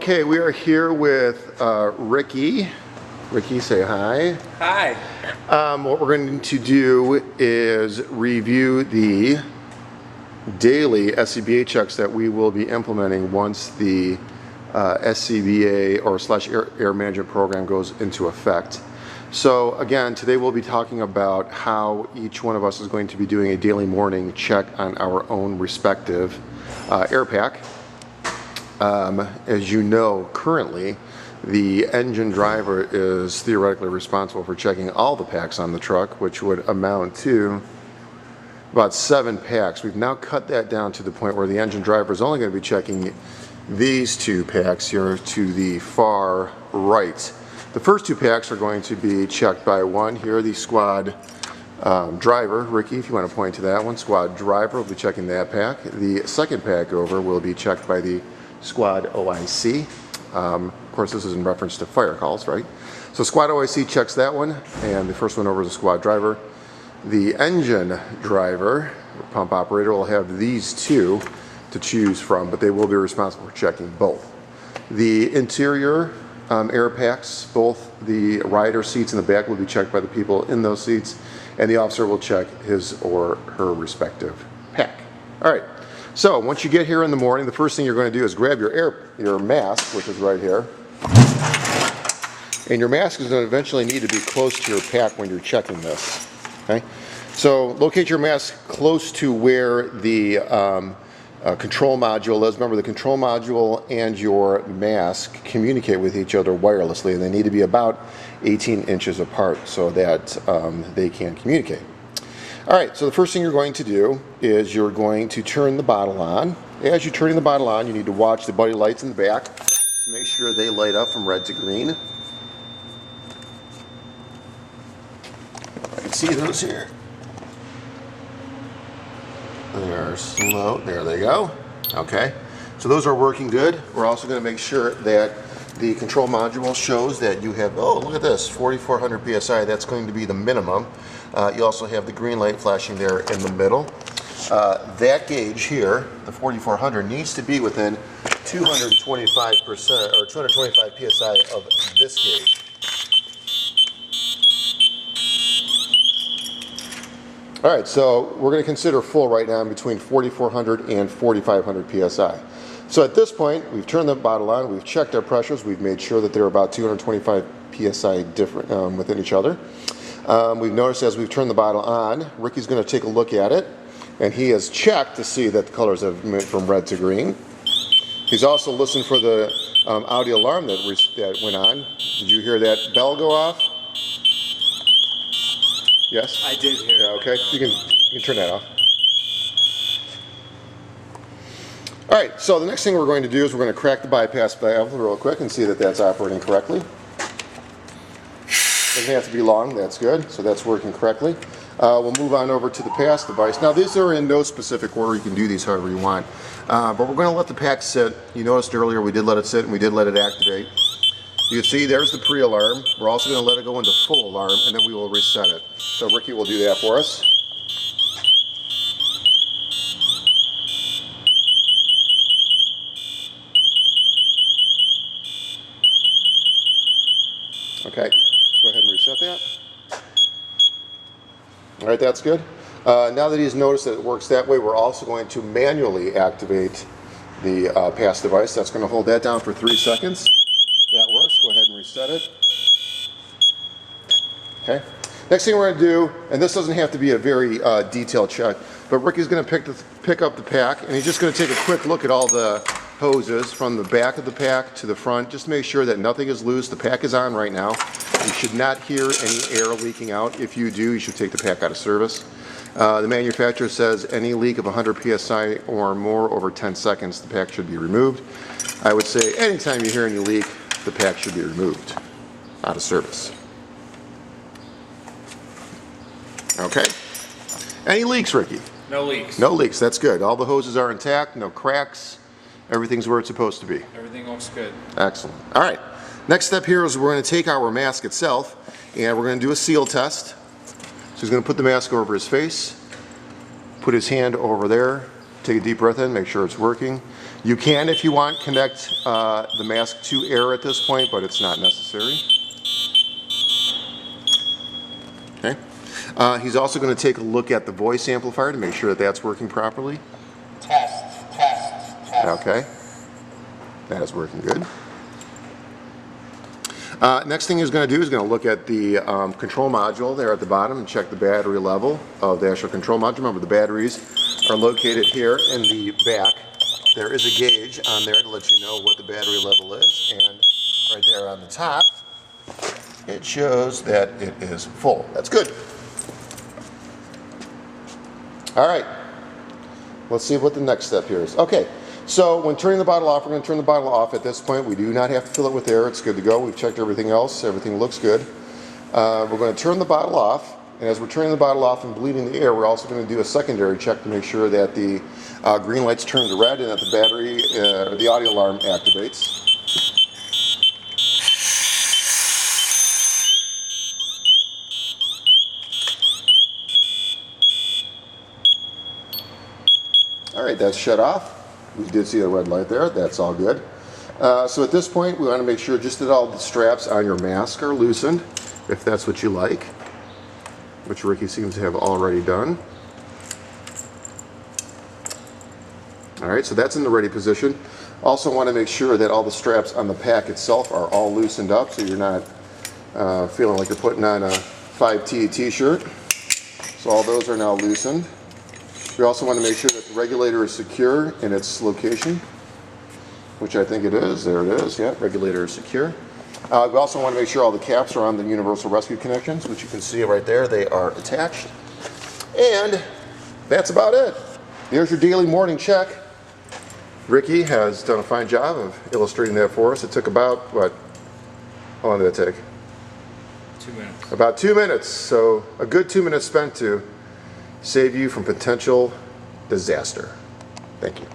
Okay, we are here with Ricky. Ricky, say hi. Hi. What we're going to do is review the daily SCBA checks that we will be implementing once the SCBA or /air management program goes into effect. So again, today we'll be talking about how each one of us is going to be doing a daily morning check on our own respective air pack. As you know, currently the engine driver is theoretically responsible for checking all the packs on the truck, which would amount to about 7 packs. We've now cut that down to the point where the engine driver is only going to be checking these 2 packs here to the far right. The first 2 packs are going to be checked by one here, the squad driver. Ricky, if you want to point to that one, squad driver will be checking that pack. The second pack over will be checked by the squad OIC. Of course, this is in reference to fire calls, right? So squad OIC checks that one, and the first one over is the squad driver. The engine driver, pump operator, will have these 2 to choose from, but they will be responsible for checking both. The interior air packs, both the rider seats in the back will be checked by the people in those seats, and the officer will check his or her respective pack. All right. So once you get here in the morning, the first thing you're going to do is grab your mask, which is right here. And your mask is going to eventually need to be close to your pack when you're checking this. Okay? So locate your mask close to where the control module is. Remember, the control module and your mask communicate with each other wirelessly, and they need to be about 18 inches apart so that they can communicate. All right, so the first thing you're going to do is you're going to turn the bottle on. As you're turning the bottle on, you need to watch the buddy lights in the back to make sure they light up from red to green. I can see those here. They're slow. There they go. Okay, so those are working good. We're also going to make sure that the control module shows that you have, oh, look at this, 4,400 PSI. That's going to be the minimum. You also have the green light flashing there in the middle. That gauge here, the 4,400, needs to be within 225% or 225 PSI of this gauge. All right, so we're going to consider full right now between 4,400 and 4,500 PSI. So at this point, we've turned the bottle on, we've checked our pressures, we've made sure that they're about 225 PSI different within each other. We've noticed as we've turned the bottle on, Ricky's going to take a look at it, and he has checked to see that the colors have moved from red to green. He's also listened for the audio alarm that went on. Did you hear that bell go off? Yes? I did hear. Yeah, okay. You can turn that off. All right, so the next thing we're going to do is we're going to crack the bypass valve real quick and see that that's operating correctly. Doesn't have to be long, that's good, so that's working correctly. We'll move on over to the pass device. Now these are in no specific order, you can do these however you want. But we're going to let the pack sit. You noticed earlier we did let it sit and we did let it activate. You can see there's the pre-alarm. We're also going to let it go into full alarm and then we will reset it. So Ricky will do that for us. Okay, let's go ahead and reset that. All right, that's good. Now that he's noticed that it works that way, we're also going to manually activate the pass device. That's going to hold that down for 3 seconds. That works. Go ahead and reset it. Okay. Next thing we're going to do, and this doesn't have to be a very detailed check, but Ricky's going to pick up the pack, and he's just going to take a quick look at all the hoses from the back of the pack to the front, just to make sure that nothing is loose. The pack is on right now. You should not hear any air leaking out. If you do, you should take the pack out of service. The manufacturer says any leak of 100 PSI or more over 10 seconds, the pack should be removed. I would say anytime you hear any leak, the pack should be removed out of service. Okay. Any leaks, Ricky? No leaks. No leaks, that's good. All the hoses are intact, no cracks. Everything's where it's supposed to be. Everything looks good. Excellent. All right. Next step here is we're going to take our mask itself and we're going to do a seal test. So he's going to put the mask over his face, put his hand over there, Take a deep breath in, make sure it's working. You can, if you want, connect the mask to air at this point, but it's not necessary. Okay. He's also going to take a look at the voice amplifier to make sure that that's working properly. Test. Okay. That is working good. Next thing he's going to do is going to look at the control module there at the bottom and check the battery level of the actual control module. Remember, the batteries are located here in the back. There is a gauge on there to let you know what the battery level is, and right there on the top it shows that it is full. That's good. All right, let's see what the next step here is. Okay, so when turning the bottle off, we're going to turn the bottle off at this point. We do not have to fill it with air. It's good to go. We've checked everything else. Everything looks good. We're going to turn the bottle off. And as we're turning the bottle off and bleeding the air, we're also going to do a secondary check to make sure that the green light's turned to red and that the battery, the audio alarm activates. All right, that's shut off. We did see a red light there. That's all good. So at this point, we want to make sure just that all the straps on your mask are loosened, if that's what you like, which Ricky seems to have already done. All right, so that's in the ready position. Also want to make sure that all the straps on the pack itself are all loosened up so you're not feeling like you're putting on a 5T t-shirt. So all those are now loosened. We also want to make sure that the regulator is secure in its location, which I think it is. There it is. Yeah, regulator is secure. We also want to make sure all the caps are on the universal rescue connections, which you can see right there. They are attached. And that's about it. Here's your daily morning check. Ricky has done a fine job of illustrating that for us. It took about, what? How long did it take? 2 minutes. About 2 minutes. So a good 2 minutes spent to save you from potential disaster. Thank you.